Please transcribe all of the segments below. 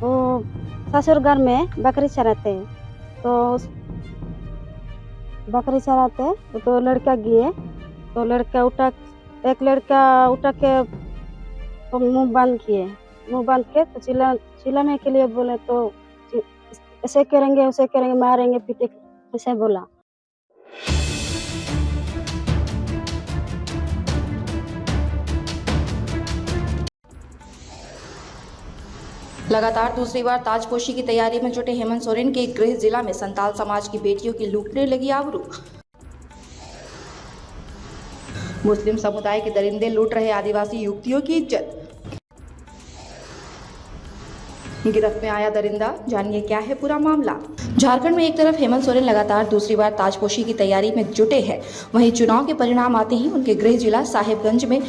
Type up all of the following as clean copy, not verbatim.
वो ससुर घर में बकरी चराते हैं। तो बकरी चराते तो लड़का गए, तो लड़का उठा, एक लड़का उठा के तो मुंह बंद किए, मुंह बंद के तो चिल्लाने के लिए बोले, तो ऐसे करेंगे वैसे करेंगे, मारेंगे पीटे, ऐसे बोला। लगातार दूसरी बार ताजपोशी की तैयारी में जुटे हेमंत सोरेन के गृह जिला में संताल समाज की बेटियों की लूटने लगी आबरू। मुस्लिम समुदाय के दरिंदे लूट रहे आदिवासी युवतियों की इज्जत। गिरफ्त में आया दरिंदा, जानिए क्या है पूरा मामला। झारखंड में एक तरफ हेमंत सोरेन लगातार दूसरी बार ताजपोशी की तैयारी में जुटे हैं, वहीं चुनाव के परिणाम आते ही उनके गृह जिला साहिबगंज में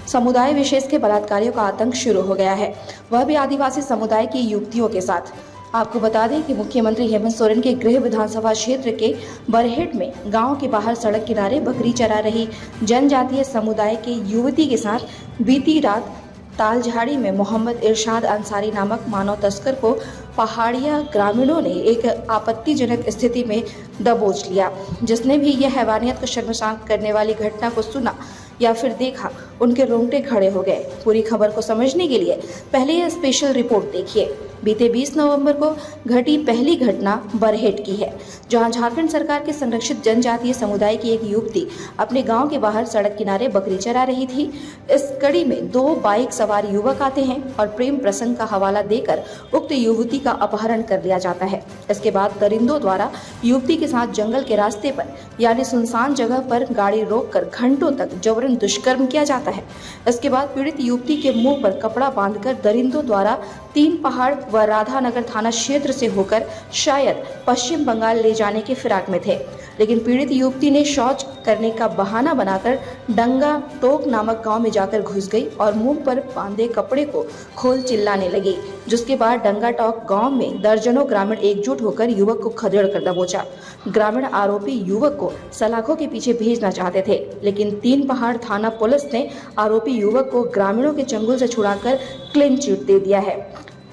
समुदाय विशेष के बलात्कारियों का आतंक शुरू हो गया है, वह भी आदिवासी समुदाय की युवतियों के साथ। आपको बता दें कि मुख्यमंत्री हेमंत सोरेन के गृह विधानसभा क्षेत्र के बरहेट में गांव के बाहर सड़क किनारे बकरी चरा रही जनजातीय समुदाय के युवती के साथ बीती रात तालझाड़ी में मोहम्मद इरशाद अंसारी नामक मानव तस्कर को पहाड़िया ग्रामीणों ने एक आपत्तिजनक स्थिति में दबोच लिया। जिसने भी यह हैवानियत को शर्मसार करने वाली घटना को सुना या फिर देखा, उनके रोंगटे खड़े हो गए। पूरी खबर को समझने के लिए पहले यह स्पेशल रिपोर्ट देखिए। बीते 20 नवंबर को घटी पहली घटना बरहेट की है, जहां झारखंड सरकार के संरक्षित जनजातीय समुदाय की एक युवती अपने गांव के बाहर सड़क किनारे बकरी चरा रही थी। इस कड़ी में 2 बाइक सवार युवक आते हैं और प्रेम प्रसंग का हवाला देकर उक्त युवती का अपहरण कर लिया जाता है। इसके बाद दरिंदों द्वारा युवती के साथ जंगल के रास्ते पर यानी सुनसान जगह पर गाड़ी रोककर घंटों तक जबरन दुष्कर्म किया जाता है। इसके बाद पीड़ित युवती के मुंह पर कपड़ा बांधकर दरिंदों द्वारा 3 पहाड़ व राधानगर थाना क्षेत्र से होकर शायद पश्चिम बंगाल ले जाने के फिराक में थे, लेकिन पीड़ित युवती ने शौच करने का बहाना बनाकर डंगा टोक नामक गांव में जाकर घुस गई और मुंह पर बांधे कपड़े को खोल चिल्लाने लगी, जिसके बाद डंगा टोक गांव में दर्जनों ग्रामीण एकजुट होकर युवक को खदेड़ कर दबोचा। ग्रामीण आरोपी युवक को सलाखों के पीछे भेजना चाहते थे, लेकिन 3 पहाड़ थाना पुलिस ने आरोपी युवक को ग्रामीणों के चंगुल से छुड़ाकर क्लीन चिट दे दिया है।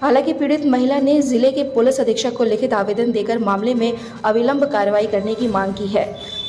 हालांकि पीड़ित महिला ने जिले के पुलिस अधीक्षक को लिखित आवेदन देकर मामले में अविलंब कार्रवाई करने की मांग की है।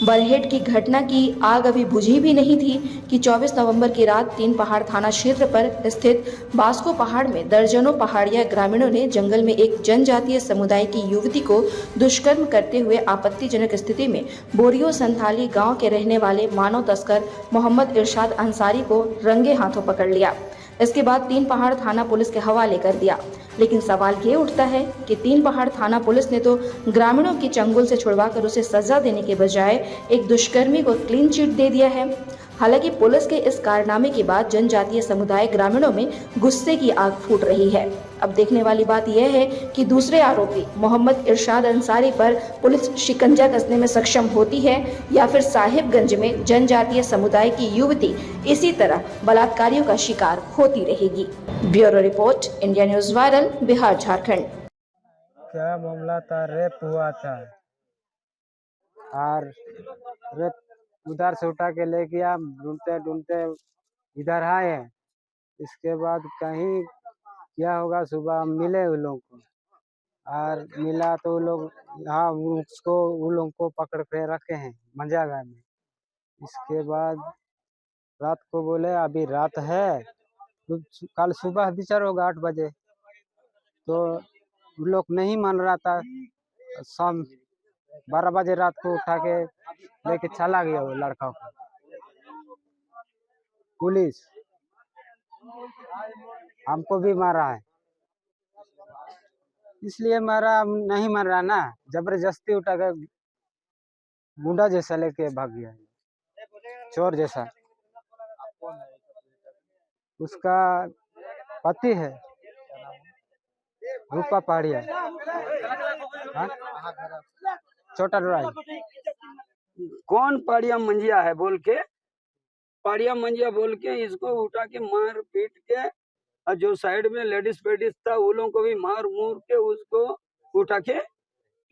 बरहेट की घटना की आग अभी बुझी भी नहीं थी कि 24 नवंबर की रात 3 पहाड़ थाना क्षेत्र पर स्थित बास्को पहाड़ में दर्जनों पहाड़िया ग्रामीणों ने जंगल में एक जनजातीय समुदाय की युवती को दुष्कर्म करते हुए आपत्तिजनक स्थिति में बोरियो संथाली गाँव के रहने वाले मानव तस्कर मोहम्मद इरशाद अंसारी को रंगे हाथों पकड़ लिया। इसके बाद 3 पहाड़ थाना पुलिस के हवाले कर दिया। लेकिन सवाल ये उठता है कि 3 पहाड़ थाना पुलिस ने तो ग्रामीणों की चंगुल से छुड़वाकर उसे सजा देने के बजाय एक दुष्कर्मी को क्लीन चिट दे दिया है। हालांकि पुलिस के इस कारनामे के बाद जनजातीय समुदाय ग्रामीणों में गुस्से की आग फूट रही है। अब देखने वाली बात यह है कि दूसरे आरोपी मोहम्मद इरशाद अंसारी पर पुलिस शिकंजा कसने में सक्षम होती है या फिर साहिबगंज में जनजातीय समुदाय की युवती इसी तरह बलात्कारियों का शिकार होती रहेगी। Bureau report, India news viral, Bihar Jharkhand. क्या मामला था? रेप हुआ था और रेप उधर से उठा के ले गया, ढूंढते ढूंढते इधर आए। इसके बाद कहीं क्या होगा, सुबह मिले उन लोगों को और मिला तो वो लोग यहाँ उन लोगों को पकड़ के रखे हैं मंजागा में। इसके बाद रात को बोले अभी रात है, तो कल सुबह विचार होगा 8 बजे, तो उन लोग नहीं मान रहा था। शाम 12 बजे रात को उठा के लेके चला गया वो लड़का को। पुलिस हमको भी मारा है, इसलिए मारा नहीं मार रहा ना, जबरदस्ती उठा के गुंडा जैसा लेके भाग गया, चोर जैसा। उसका पति है रूपा पहाड़िया, छोटा डराई। कौन पाड़िया मंजिया है बोल के, पाड़िया मंजिया बोल के इसको उठा के मार पीट के, और जो साइड में लेडीज पेडीज था वो लोगों को भी मार मूर के उसको उठा के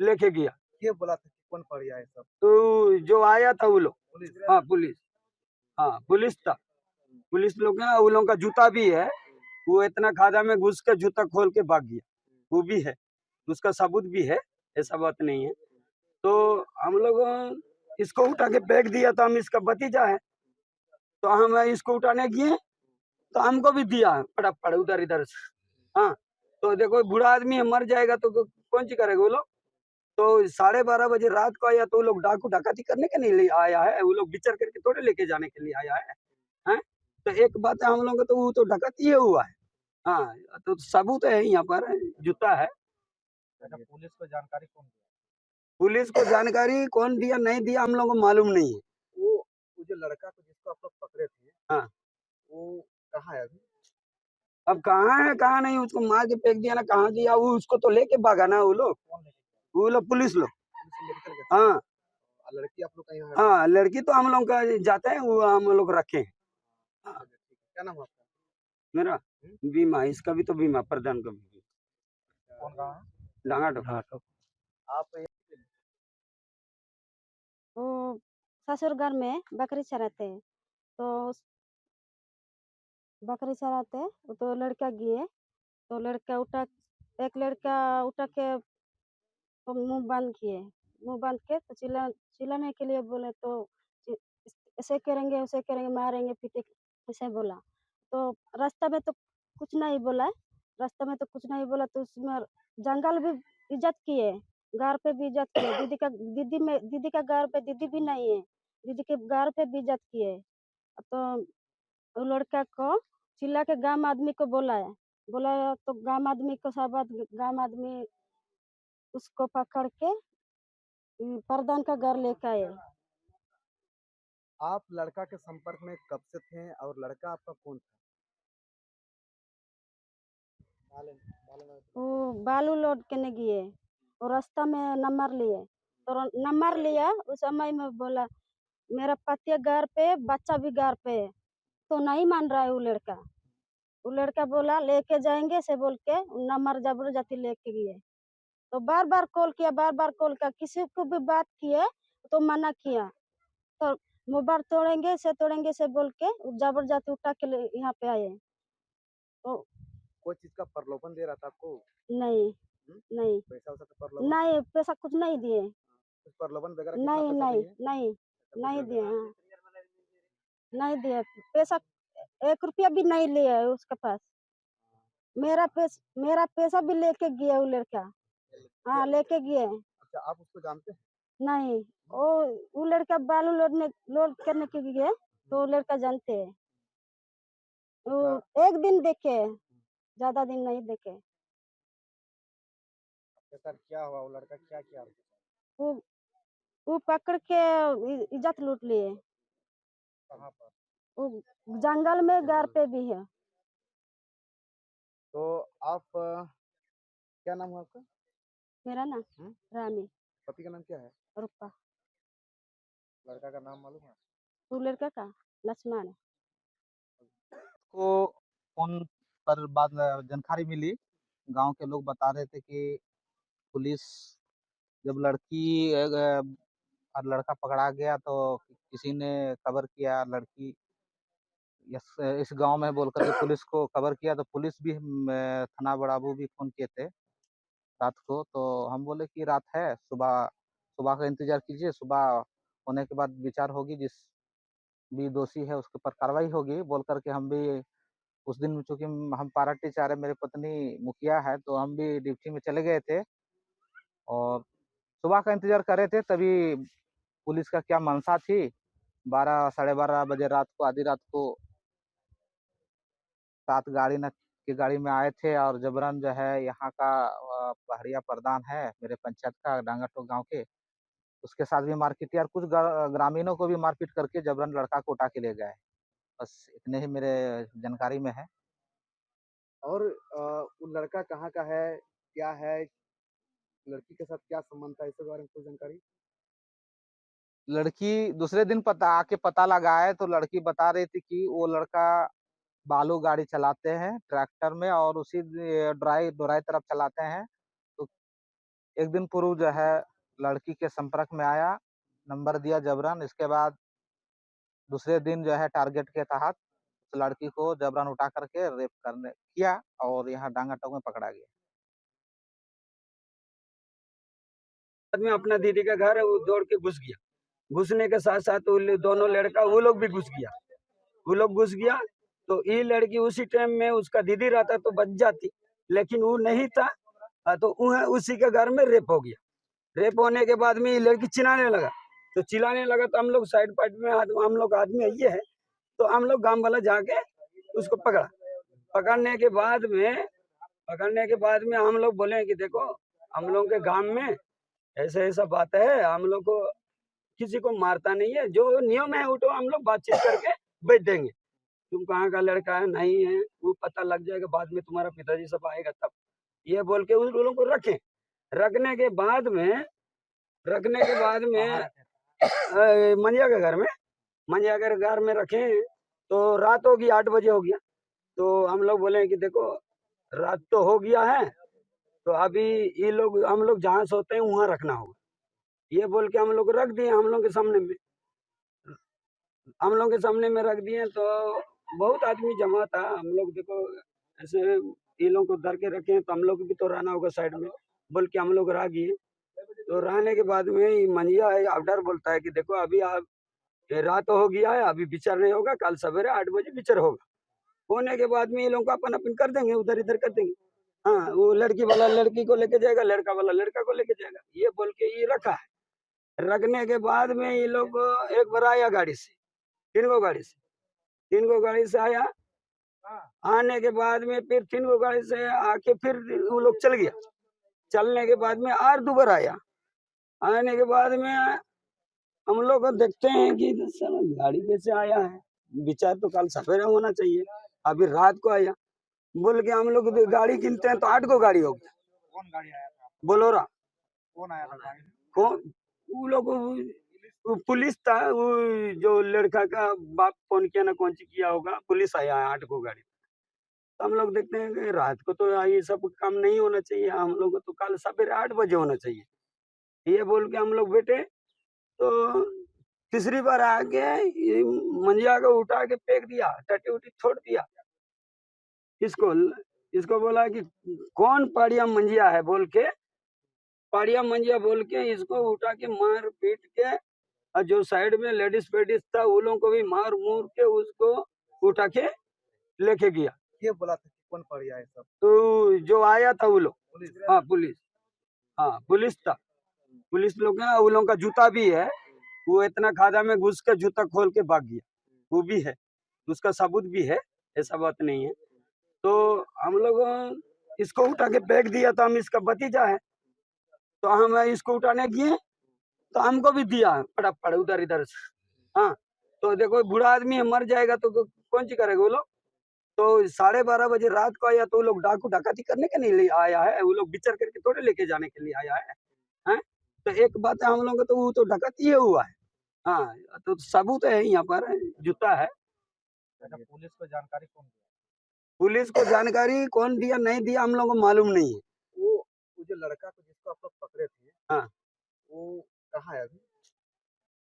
लेके गया। ये बोला था कि कौन पाड़िया है सब? तो जो आया था वो लोग, हाँ पुलिस था, पुलिस लोग हैं। वो लोगों का जूता भी है, वो इतना खादा में घुस के जूता खोल के भाग गया। वो भी है, उसका सबूत भी है, ऐसा बात नहीं है। तो हम लोग इसको उठा के फेंक दिया, तो हम इसका भतीजा है, तो हम इसको उठाने गए, तो हमको भी दिया फटाफट उधर इधर से। हाँ, तो देखो बूढ़ा आदमी है, मर जाएगा तो कौन सी करेगा वो लोग। तो 12:30 बजे रात को आया, तो वो लोग डाकू डकैती करने के नहीं लिए आया है, वो लोग विचार करके थोड़े लेके जाने के लिए आया है, हैं? तो एक बात है, हम लोग का तो वो तो डकैती ही हुआ है। हाँ, तो सबूत है यहाँ पर, जूता है। अच्छा, पुलिस को जानकारी कौन दिया? पुलिस को जानकारी कौन दिया नहीं दिया हम लोग को मालूम नहीं है। वो जो लड़का को जिसको आप लोग पकड़े थे, हाँ, वो कहाँ है अभी? अब कहाँ है कहाँ नहीं, उसको मार के फेंक दिया ना, कहाँ दिया, वो उसको तो लेके भागा ना वो लोग, कौन लेके गया? वो लोग पुलिस लोग। पुलिस से लेकर गया? हाँ और लड़की आप लोग का यहाँ है? हाँ, लड़की तो हम लोग का जाते हैं, वो हम लोग रखे हैं। हाँ, ठीक है। क्या नाम है आपका? मेरा बीमा, इसका भी तो बीमा, प्रधान का भी कौन कहाँ है? डांगा टोका। आप ये वो ससुर घर में बकरी चराते हैं, तो बकरी चराते वो तो लड़का गए, तो लड़का उठा, एक लड़का उठा के तो मुंह बंद किए, मुंह बंद के तो चिल्लाने के लिए बोले, तो चि- ऐसे करेंगे वैसे करेंगे, मारेंगे पीटेंगे ऐसे बोला। तो रास्ता में तो कुछ नहीं बोला, रास्ता में तो कुछ नहीं बोला, तो उसमें जंगल भी इज्जत किए, घर पे भी इज्जत किए, दीदी का घर पे दीदी भी नहीं है, दीदी के घर पे भी इज्जत किए। तो वो लड़का को चिल्ला के गांव आदमी को बुलाया, तो गांव आदमी को सब गांव आदमी उसको पकड़ के प्रधान का घर लेके आए। आप लड़का के संपर्क में कब से थे और लड़का आपका कौन था? वो बालू लोड करने गए, वो रास्ता में नंबर लिए, तो नंबर लिया, उस समय में बोला मेरा पति घर पे, बच्चा भी घर पे है, तो नहीं मान रहा है वो लड़का बोला लेके जाएंगे से बोल के नंबर जबरदस्ती लेके गए। तो बार बार कॉल किया, किसी को भी बात किए तो मना किया, तो मोबाइल तोड़ेंगे से बोल के जबरदस्ती उठा के यहाँ पे आए। तो कोई चीज का प्रलोभन दे रहा था आपको? नहीं, हम्म? नहीं, पैसा वैसा का प्रलोभन? नहीं पैसा कुछ नहीं दिए, कुछ प्रलोभन वगैरह कितना नहीं पैसा नहीं दिए? नहीं, नहीं अच्छा, दिए, हाँ नहीं दिए पैसा, 1 रुपया भी नहीं लिया है उसके पास। मेरा पैसा भी लेके गया वो लड़का, हाँ लेके गए। अच्छा, आप उसको जानते हैं? नहीं, वो लड़का बालू लोड करने के लिए, तो वो लड़का जानते हैं, अच्छा, वो एक दिन देखे, ज्यादा दिन नहीं देखे। सर क्या हुआ, वो लड़का क्या किया आपके साथ? वो वो पकड़ के इज्जत लूट लिए, कहाँ पर? वो जंगल में घर पे भी है। तो आप क्या नाम है आपका? मेरा ना हम्म? रानी पति का नाम क्या है? रूपा, लड़का का नाम मालूम है? वो लड़का का लक्ष्मण। को फोन पर बाद जानकारी मिली, गांव के लोग बता रहे थे कि पुलिस जब और लड़का पकड़ा गया तो किसी ने खबर किया, लड़की इस गांव में बोल करके पुलिस को खबर किया, तो पुलिस भी थाना बड़ाबू भी फोन किए थे रात को। तो हम बोले कि रात है, सुबह सुबह का इंतजार कीजिए, सुबह होने के बाद विचार होगी, जिस भी दोषी है उसके ऊपर कार्रवाई होगी बोल करके हम भी उस दिन चूंकि हम पार्टी चाह रहे, मेरी पत्नी मुखिया है, तो हम भी ड्यूटी में चले गए थे और सुबह का इंतजार कर रहे थे। तभी पुलिस का क्या मंशा थी, 12 साढ़े 12 बजे रात को, आधी रात को 7 गाड़ी न की गाड़ी में आए थे और जबरन जो है यहाँ का पहाड़िया प्रधान है मेरे पंचायत का, डांगाटोक गांव के, उसके साथ भी मारपीट किया और कुछ ग्रामीणों को भी मारपीट करके जबरन लड़का को उठा के ले गए। बस इतने ही मेरे जानकारी में है। और वो लड़का कहाँ का है, क्या है, लड़की के साथ क्या संबंध था, इसके बारे में कोई जानकारी? लड़की दूसरे दिन पता लगाए तो लड़की बता रही थी कि वो लड़का बालू गाड़ी चलाते हैं ट्रैक्टर में और उसी डोराई तरफ चलाते हैं। तो एक दिन पूर्व जो है लड़की के संपर्क में आया, नंबर दिया जबरन, इसके बाद दूसरे दिन जो है टारगेट के तहत उस लड़की को जबरन उठा करके रेप करने किया और यहाँ डांगाटोक में पकड़ा गया। में अपना दीदी का घर है, वो दौड़ के घुस गया। घुसने के साथ साथ वो दोनों लड़का वो लोग भी घुस गया। वो लोग घुस गया तो ये लड़की उसी टाइम में उसका दीदी रहता तो बच जाती, लेकिन वो नहीं था। तो उसी के घर में रेप हो गया। रेप होने के बाद में ये लड़की चिल्लाने लगा, तो चिल्लाने लगा तो हम लोग साइड पार्ट में हम लोग आदमी ये है, तो हम लोग गांव वाला जाके उसको पकड़ा। पकड़ने के बाद में हम लोग बोले कि देखो हम लोग के गांव में ऐसा ऐसा बात है, हम लोग को किसी को मारता नहीं है, जो नियम है वो तो हम लोग बातचीत करके बेच देंगे। तुम कहाँ का लड़का है नहीं है वो पता लग जाएगा, बाद में तुम्हारा पिताजी सब आएगा तब। ये बोल के उन लोगों को रखें। रखने के बाद में मंजिया के घर में रखें। तो रात होगी, 8 बजे हो गया। तो हम लोग बोले कि देखो रात तो हो गया है, तो अभी हम लोग जहाँ सोते हैं वहाँ रखना होगा। ये बोल के हम लोग रख दिए। हम लोग के सामने में रख दिए। तो बहुत आदमी जमा था। हम लोग देखो ऐसे ये लोग को धर के रखे, तो हम लोग भी तो रहना होगा साइड में, बोल के हम लोग रह गए। तो रहने के बाद में मंजिया ऑर्डर बोलता है कि देखो अभी आप रात हो गया है, अभी विचार नहीं होगा, कल सवेरे 8 बजे विचार होगा। होने के बाद में ये लोग अपन कर देंगे, उधर इधर कर देंगे। हाँ, वो लड़की वाला लड़की को लेके जाएगा, लड़का वाला लड़का को लेके जाएगा, ये बोल के ये रखा है। रखने के बाद में ये लोग एक बार आया गाड़ी से, 3 गो गाड़ी से आया। आने के बाद में फिर 3 गो गाड़ी से आके फिर वो लोग चल गया। चलने के बाद में और दोबारा आया। आने के बाद में हम लोग देखते हैं कि गाड़ी कैसे आया है, विचार तो कल सवेरे होना चाहिए, अभी रात को आया। बोल के हम लोग गाड़ी गिनते हैं तो 8 गो गाड़ी हो गया। कौन गाड़ी आया था? बोलोरा। कौन आया था गाड़ी? कौन? वो लोग पुलिस था, वो जो लड़का का बाप फोन किया ना कौन सी किया होगा, पुलिस आया है 8 गो गाड़ी। तो हम लोग देखते हैं कि रात को तो ये सब काम नहीं होना चाहिए, हम लोग को तो कल सवेरे 8 बजे होना चाहिए। ये बोल के हम लोग बैठे। तो तीसरी बार आके मंजिया को उठा के फेंक दिया, टटी उटी छोड़ दिया। इसको बोला कि कौन पाड़िया मंजिया है बोल के, पाड़िया मंजिया बोल के इसको उठा के मार पीट के, और जो साइड में लेडीज पेडीज था वो लोगों को भी मार मूर के उसको उठा के लेके गया। ये बोला था कि कौन पड़िया है सब? तो जो आया था वो लोग, पुलिस? हाँ पुलिस था। पुलिस लोग हैं, वो लोगों का जूता भी है। वो इतना खादा में घुस के जूता खोल के भाग गया, वो भी है, उसका सबूत भी है, ऐसा बात नहीं है। तो हम लोग इसको उठा के फेंक दिया, तो हम इसका भतीजा है, तो हम इसको उठाने गए तो हमको भी दिया पड़ उधर इधर से। हाँ, तो देखो बूढ़ा आदमी है, मर जाएगा तो कौन सी करेगा वो लोग। तो 12:30 बजे रात को आया, तो वो लोग डाकू डकाती करने के नहीं आया है, वो लोग विचार करके थोड़े लेके जाने के लिए आया है। हैं? तो एक बात है हम लोग तो वो तो डकैती हुआ है। हाँ, तो सबूत है यहाँ पर, जूता है। अच्छा, पुलिस को जानकारी कौन दिया? पुलिस को जानकारी कौन दिया नहीं दिया हम लोग को मालूम नहीं है। वो जो लड़का को जिसको आप लोग पकड़े थे, हाँ, वो कहाँ है अभी?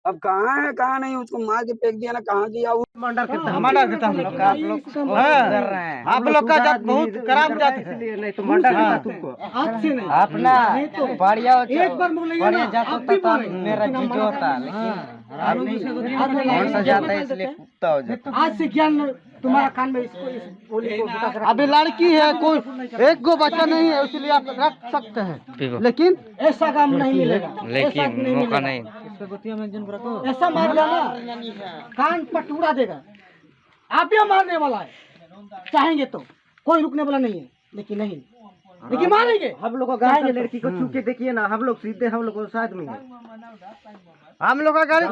अब कहाँ है कहाँ नहीं, उसको मार के फेंक दिया ना, कहाँ गया वो। मर्डर करता हम लोग का, आप लोग कर रहे हैं। आप लोग का जात बहुत खराब जात है, इसलिए नहीं तो मर्डर करता तुमको। अपना बढ़िया जात होता तो मेरा जीजो होता, लेकिन कौन सा जाता है इसलिए कुत्ता हो जाता। आज से ज्ञान तुम्हारा कान में इसको अभी लड़की है, कोई एक गो बच्चा नहीं है, इसलिए आप रख सकते हैं, लेकिन ऐसा काम नहीं मिलेगा, लेकिन मौका नहीं। ऐसा मार देगा कान पटूरा देगा। आप ही मारने वाला है, चाहेंगे तो कोई रुकने वाला नहीं है, लेकिन मारेंगे। हम लोग का गाँव की लड़की को छू के देखिए ना, हम लोग सीधे हम लोग को साथ में हम लोग का गाड़ी,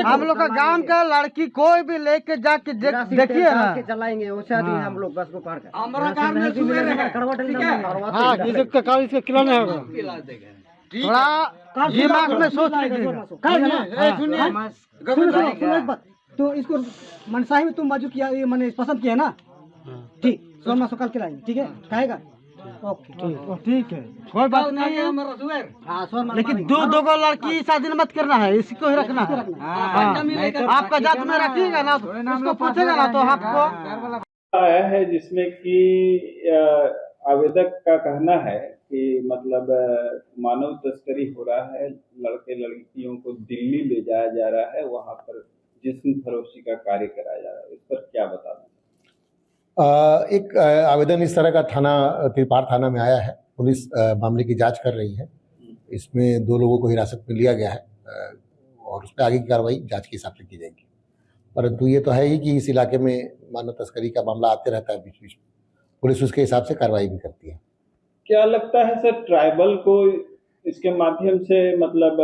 हम लोग का गांव का लड़की कोई भी लेके जाके देखिए ना, चलाएंगे वैसे आदमी हम लोग बस को पार कर। हमारा काम में सुबह हाँ, इसका काम इसका खिलाना होगा, थोड़ा दिमाग में सोच लीजिएगा। तो इसको मनसाही में तुम बाजू किया, ये मैंने पसंद किया ना, ठीक, सोना सो कल खिलाएंगे, ठीक है, कहेगा? ओके ठीक है, कोई बात नहीं है, लेकिन दो को लड़की शादी मत करना है, इसी को ही रखना है। आपका जात में रखिएगा ना, उसको पूछेगा ना तो आपको आया है जिसमें कि आवेदक का कहना है कि मतलब मानव तस्करी हो रहा है, लड़के लड़कियों को दिल्ली ले जाया जा रहा है, वहां पर जिस्म फरोशी का कार्य कराया जा रहा है, इस पर क्या बताना? एक आवेदन इस तरह का थाना त्रिपार थाना में आया है। पुलिस मामले की जांच कर रही है। इसमें 2 लोगों को हिरासत में लिया गया है और उस पर आगे की कार्रवाई जांच के हिसाब से की जाएगी। परंतु ये तो है ही कि इस इलाके में मानव तस्करी का मामला आते रहता है बीच बीच में। पुलिस उसके हिसाब से कार्रवाई भी करती है। क्या लगता है सर, ट्राइबल को इसके माध्यम से मतलब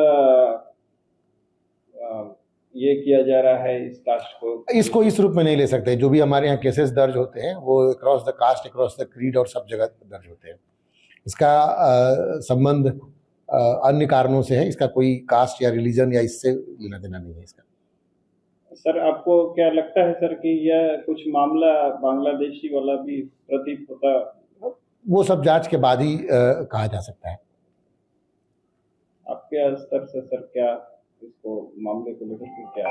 ये किया जा रहा है, इस कास्ट को? इसको इस रूप में नहीं ले सकते। जो भी हमारे यहाँ केसेस दर्ज होते हैं वो across the caste, across the creed और सब जगह दर्ज होते हैं। इसका संबंध अन्य कारणों से है। इसका कोई कास्ट या रिलीजन या इससे लेना देना नहीं है इसका। सर, आपको क्या लगता है सर कि यह कुछ मामला बांग्लादेशी वाला भी प्रतीत होता? वो सब जांच के बाद ही कहा जा सकता है। आपके स्तर से सर क्या इसको मामले को लेकर क्या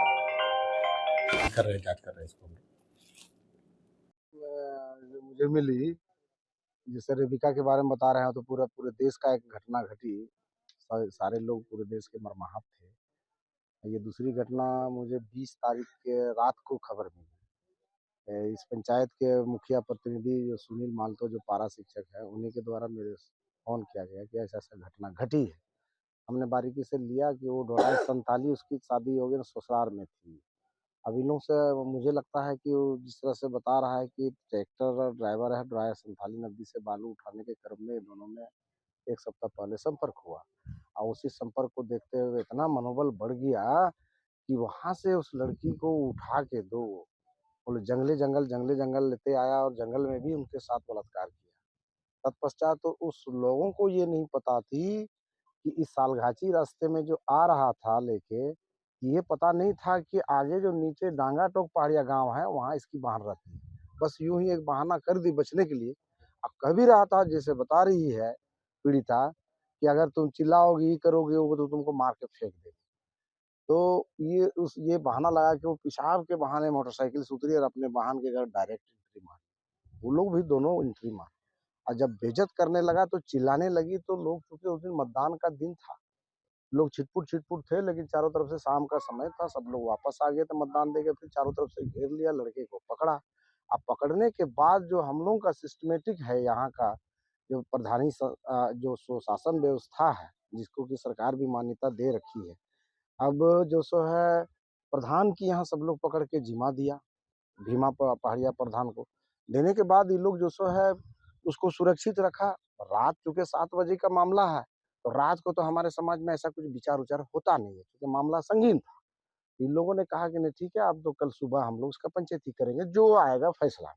कर रहे हैं, जांच कर रहे हैं इसको। मुझे मिली, जैसे रेबिका के बारे में बता रहे हैं, तो पूरे देश का एक घटना घटी। सारे लोग पूरे देश के मर्माहत थे। ये दूसरी घटना मुझे 20 तारीख के रात को खबर मिली। इस पंचायत के मुखिया प्रतिनिधि जो सुनील मालतो, जो पारा शिक्षक है, उन्हीं के द्वारा मेरे फोन किया गया कि ऐसा ऐसा घटना घटी है। हमने बारीकी से लिया कि वो 47 उसकी शादी हो गई, ससुराल में थी। अब इन लोग से मुझे लगता है कि वो जिस तरह से बता रहा है कि ट्रैक्टर ड्राइवर है, 47 नदी से बालू उठाने के क्रम में दोनों में 1 सप्ताह पहले संपर्क हुआ और उसी संपर्क को देखते हुए इतना मनोबल बढ़ गया कि वहां से उस लड़की को उठा के बोले जंगले जंगल लेते आया और जंगल में भी उनके साथ बलात्कार किया। तत्पश्चात तो उस लोगों को ये नहीं पता थी कि इस सालघाची रास्ते में जो आ रहा था लेके, ये पता नहीं था कि आगे जो नीचे डांगा टोक पहाड़िया गांव है, वहां इसकी बहन रहती है। बस यूं ही एक बहाना कर दी बचने के लिए। अब कह भी रहा था, जैसे बता रही है पीड़िता, कि अगर तुम चिल्लाओगी करोगे वो तो तुमको मार के फेंक देगी। तो ये बहाना लगा कि वो पेशाब के बहाने मोटरसाइकिल से उतरी और अपने वाहन के घर डायरेक्ट एंट्री मारी। वो लोग भी दोनों एंट्री मारे और जब बेइज्जत करने लगा तो चिल्लाने लगी। तो लोग, चूंकि उस दिन मतदान का दिन था, लोग छिटपुट थे, लेकिन चारों तरफ से शाम का समय था, सब लोग वापस आ गए थे मतदान देके। फिर चारों तरफ से घेर लिया, लड़के को पकड़ा। अब पकड़ने के बाद जो हम लोगों का सिस्टमेटिक है, यहाँ का जो जो सुशासन व्यवस्था है, जिसको कि सरकार भी मान्यता दे रखी है, अब जो सो है प्रधान की यहाँ सब लोग पकड़ के जिम्मा दिया, भीमा पहाड़िया प्रधान को। देने के बाद ये लोग जो सो है उसको सुरक्षित रखा। रात, चूंकि 7 बजे का मामला है, तो रात को तो हमारे समाज में ऐसा कुछ विचार उचार होता नहीं है, क्योंकि मामला संगीन था। इन लोगों ने कहा कि नहीं ठीक है, अब तो कल सुबह हम लोग उसका पंचायती करेंगे, जो आएगा फैसला।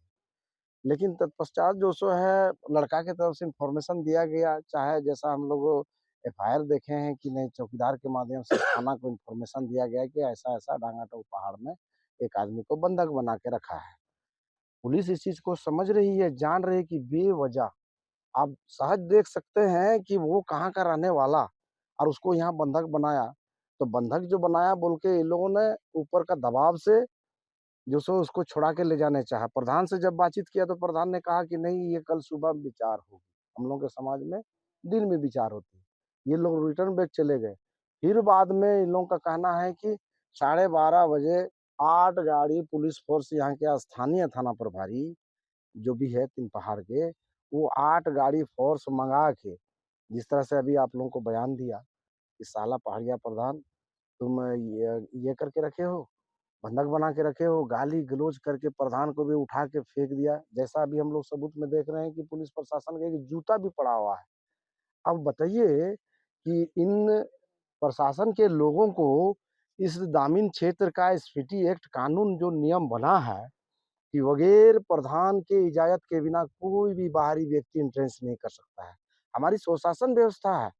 लेकिन तत्पश्चात जो सो है लड़का की तरफ से इंफॉर्मेशन दिया गया, चाहे जैसा हम लोग FIR देखे हैं कि नहीं, चौकीदार के माध्यम से थाना को इंफॉर्मेशन दिया गया कि ऐसा ऐसा डांगाटोक पहाड़ में एक आदमी को बंधक बना के रखा है। पुलिस इस चीज को समझ रही है, जान रही है कि बेवजह आप सहज देख सकते हैं कि वो कहाँ का रहने वाला, और उसको यहाँ बंधक बनाया। तो बंधक जो बनाया बोल के इन लोगों ने ऊपर का दबाव से जो सो उसको छुड़ा के ले जाने चाहा। प्रधान से जब बातचीत किया तो प्रधान ने कहा कि नहीं, ये कल सुबह विचार होगी। हम लोग के समाज में दिन में विचार होती है। ये लोग रिटर्न बैक चले गए। फिर बाद में इन लोगों का कहना है कि 12:30 बजे 8 गाड़ी पुलिस फोर्स, यहाँ के स्थानीय थाना प्रभारी जो भी है 3 पहाड़ के, वो 8 गाड़ी फोर्स मंगा के, जिस तरह से अभी आप लोगों को बयान दिया कि साला पहाड़िया प्रधान तुम ये करके रखे हो, बंधक बना के रखे हो, गाली गलौज करके प्रधान को भी उठा के फेंक दिया। जैसा अभी हम लोग सबूत में देख रहे हैं कि पुलिस प्रशासन का एक जूता भी पड़ा हुआ है। अब बताइए कि इन प्रशासन के लोगों को इस ग्रामीण क्षेत्र का स्फीटी एक्ट कानून जो नियम बना है कि बगैर प्रधान के इजाजत के बिना कोई भी बाहरी व्यक्ति एंट्रेंस नहीं कर सकता है। हमारी सुशासन व्यवस्था है,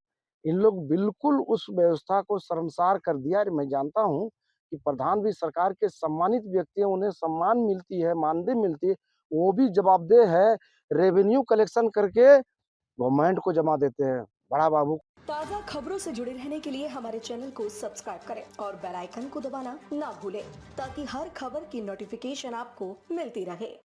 इन लोग बिल्कुल उस व्यवस्था को शर्मसार कर दिया। मैं जानता हूं कि प्रधान भी सरकार के सम्मानित व्यक्ति हैं, उन्हें सम्मान मिलती है, मानदेय मिलती है, वो भी जवाबदेह है, रेवेन्यू कलेक्शन करके गवर्नमेंट को जमा देते हैं। बड़ा बाबू, ताज़ा खबरों से जुड़े रहने के लिए हमारे चैनल को सब्सक्राइब करें और बेल आइकन को दबाना ना भूलें, ताकि हर खबर की नोटिफिकेशन आपको मिलती रहे।